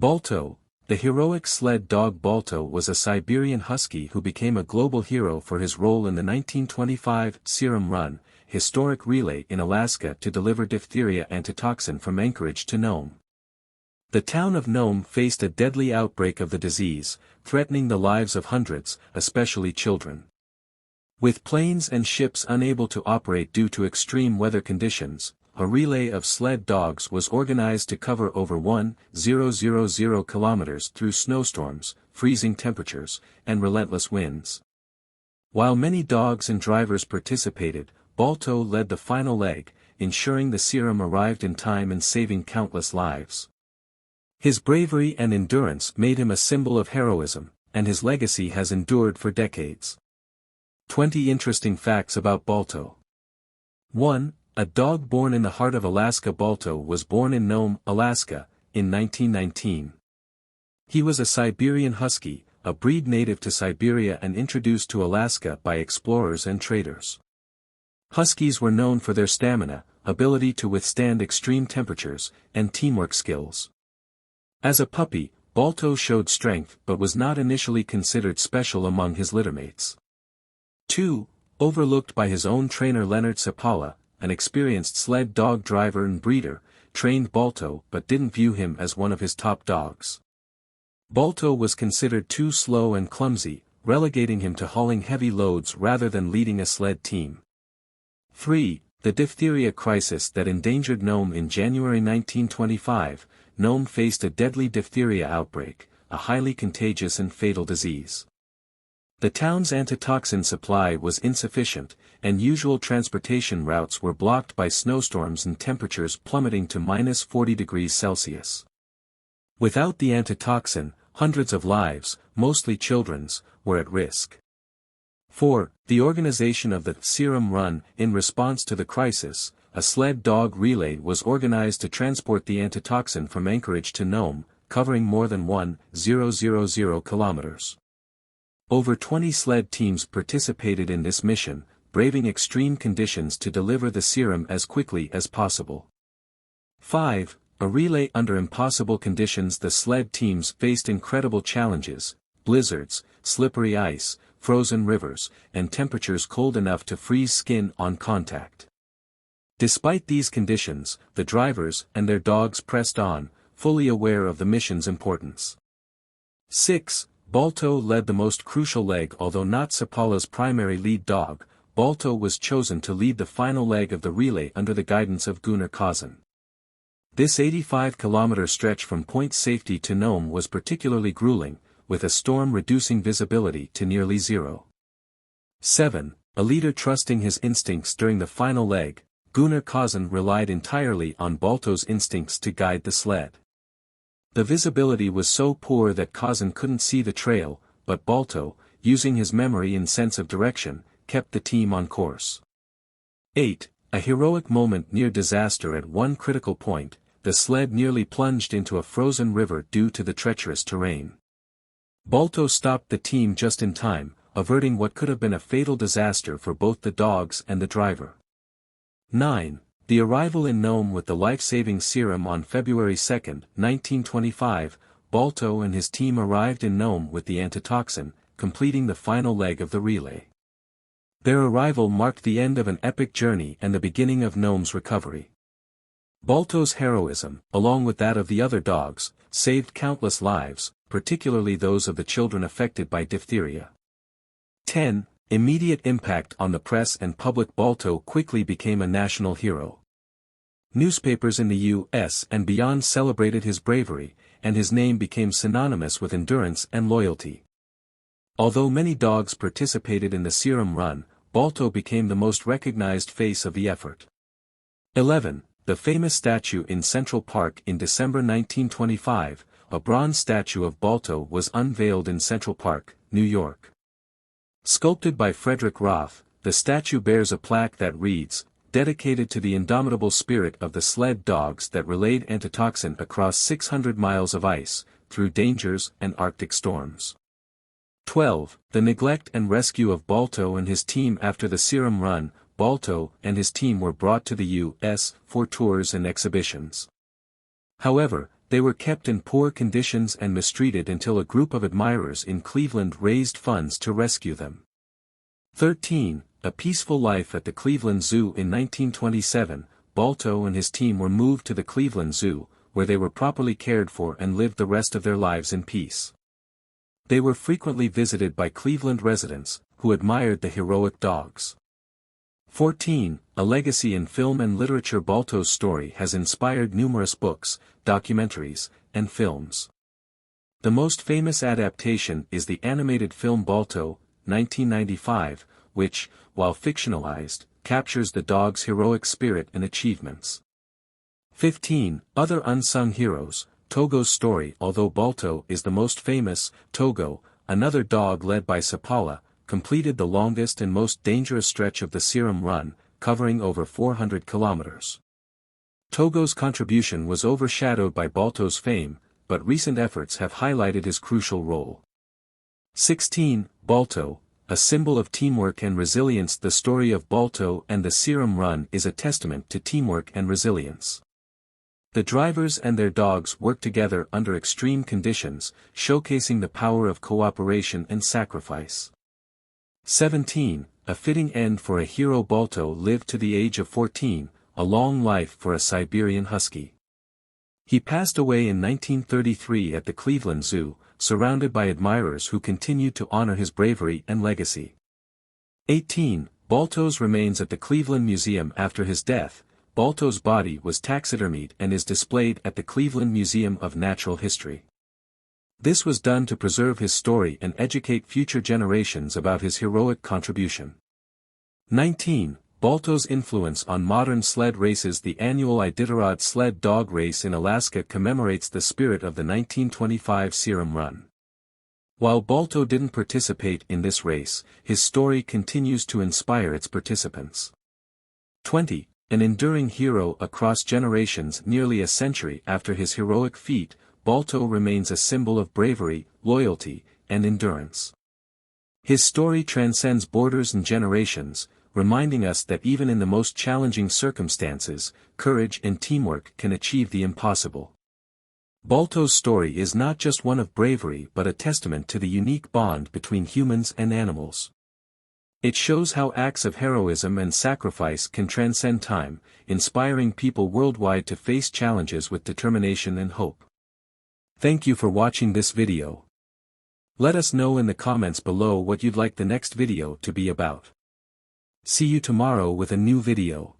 Balto, the heroic sled dog Balto was a Siberian husky who became a global hero for his role in the 1925 Serum Run, historic relay in Alaska to deliver diphtheria antitoxin from Anchorage to Nome. The town of Nome faced a deadly outbreak of the disease, threatening the lives of hundreds, especially children. With planes and ships unable to operate due to extreme weather conditions, a relay of sled dogs was organized to cover over 1,000 kilometers through snowstorms, freezing temperatures, and relentless winds. While many dogs and drivers participated, Balto led the final leg, ensuring the serum arrived in time and saving countless lives. His bravery and endurance made him a symbol of heroism, and his legacy has endured for decades. 20 interesting facts about Balto. 1. A dog born in the heart of Alaska. Balto was born in Nome, Alaska, in 1919. He was a Siberian husky, a breed native to Siberia and introduced to Alaska by explorers and traders. Huskies were known for their stamina, ability to withstand extreme temperatures, and teamwork skills. As a puppy, Balto showed strength but was not initially considered special among his littermates. 2. Overlooked by his own trainer Leonard Sapala, an experienced sled dog driver and breeder, trained Balto but didn't view him as one of his top dogs. Balto was considered too slow and clumsy, relegating him to hauling heavy loads rather than leading a sled team. 3. The diphtheria crisis that endangered Nome in January 1925, Nome faced a deadly diphtheria outbreak, a highly contagious and fatal disease. The town's antitoxin supply was insufficient, and usual transportation routes were blocked by snowstorms and temperatures plummeting to -40°C. Without the antitoxin, hundreds of lives, mostly children's, were at risk. 4. The organization of the Serum Run. In response to the crisis, a sled dog relay was organized to transport the antitoxin from Anchorage to Nome, covering more than 1,000 kilometers. Over 20 sled teams participated in this mission, braving extreme conditions to deliver the serum as quickly as possible. 5. A relay under impossible conditions. The sled teams faced incredible challenges: blizzards, slippery ice, frozen rivers, and temperatures cold enough to freeze skin on contact. Despite these conditions, the drivers and their dogs pressed on, fully aware of the mission's importance. 6. Balto led the most crucial leg. Although not Sapala's primary lead dog, Balto was chosen to lead the final leg of the relay under the guidance of Gunnar Kazan. This 85-kilometer stretch from Point Safety to Nome was particularly grueling, with a storm reducing visibility to nearly zero. 7. A leader trusting his instincts. During the final leg, Gunnar Kazan relied entirely on Balto's instincts to guide the sled. The visibility was so poor that Kazan couldn't see the trail, but Balto, using his memory and sense of direction, kept the team on course. 8. A heroic moment near disaster. At one critical point, the sled nearly plunged into a frozen river due to the treacherous terrain. Balto stopped the team just in time, averting what could have been a fatal disaster for both the dogs and the driver. 9. The arrival in Nome with the life-saving serum. On February 2, 1925, Balto and his team arrived in Nome with the antitoxin, completing the final leg of the relay. Their arrival marked the end of an epic journey and the beginning of Nome's recovery. Balto's heroism, along with that of the other dogs, saved countless lives, particularly those of the children affected by diphtheria. 10. Immediate impact on the press and public. Balto quickly became a national hero. Newspapers in the U.S. and beyond celebrated his bravery, and his name became synonymous with endurance and loyalty. Although many dogs participated in the Serum Run, Balto became the most recognized face of the effort. 11. The famous statue in Central Park. In December 1925, a bronze statue of Balto was unveiled in Central Park, New York. Sculpted by Frederick Roth, the statue bears a plaque that reads, "Dedicated to the indomitable spirit of the sled dogs that relayed antitoxin across 600 miles of ice, through dangers and Arctic storms." 12. The neglect and rescue of Balto and his team. After the Serum Run, Balto and his team were brought to the U.S. for tours and exhibitions. However, They were kept in poor conditions and mistreated until a group of admirers in Cleveland raised funds to rescue them. 13. A peaceful life at the Cleveland Zoo. In 1927, Balto and his team were moved to the Cleveland Zoo, where they were properly cared for and lived the rest of their lives in peace. They were frequently visited by Cleveland residents, who admired the heroic dogs. 14. A legacy in film and literature. Balto's story has inspired numerous books, documentaries, and films. The most famous adaptation is the animated film Balto, 1995, which, while fictionalized, captures the dog's heroic spirit and achievements. 15. Other unsung heroes. Togo's story. Although Balto is the most famous, Togo, another dog led by Sapala, completed the longest and most dangerous stretch of the Serum Run, covering over 400 kilometers. Togo's contribution was overshadowed by Balto's fame, but recent efforts have highlighted his crucial role. 16. Balto, a symbol of teamwork and resilience. The story of Balto and the Serum Run is a testament to teamwork and resilience. The drivers and their dogs worked together under extreme conditions, showcasing the power of cooperation and sacrifice. 17. A fitting end for a hero. Balto lived to the age of 14, a long life for a Siberian Husky. He passed away in 1933 at the Cleveland Zoo, surrounded by admirers who continued to honor his bravery and legacy. 18. Balto's remains at the Cleveland Museum. After his death, Balto's body was taxidermied and is displayed at the Cleveland Museum of Natural History. This was done to preserve his story and educate future generations about his heroic contribution. 19. Balto's influence on modern sled races. The annual Iditarod sled dog race in Alaska commemorates the spirit of the 1925 Serum Run. While Balto didn't participate in this race, his story continues to inspire its participants. 20. An enduring hero across generations. Nearly a century after his heroic feat, Balto remains a symbol of bravery, loyalty, and endurance. His story transcends borders and generations, reminding us that even in the most challenging circumstances, courage and teamwork can achieve the impossible. Balto's story is not just one of bravery but a testament to the unique bond between humans and animals. It shows how acts of heroism and sacrifice can transcend time, inspiring people worldwide to face challenges with determination and hope. Thank you for watching this video. Let us know in the comments below what you'd like the next video to be about. See you tomorrow with a new video.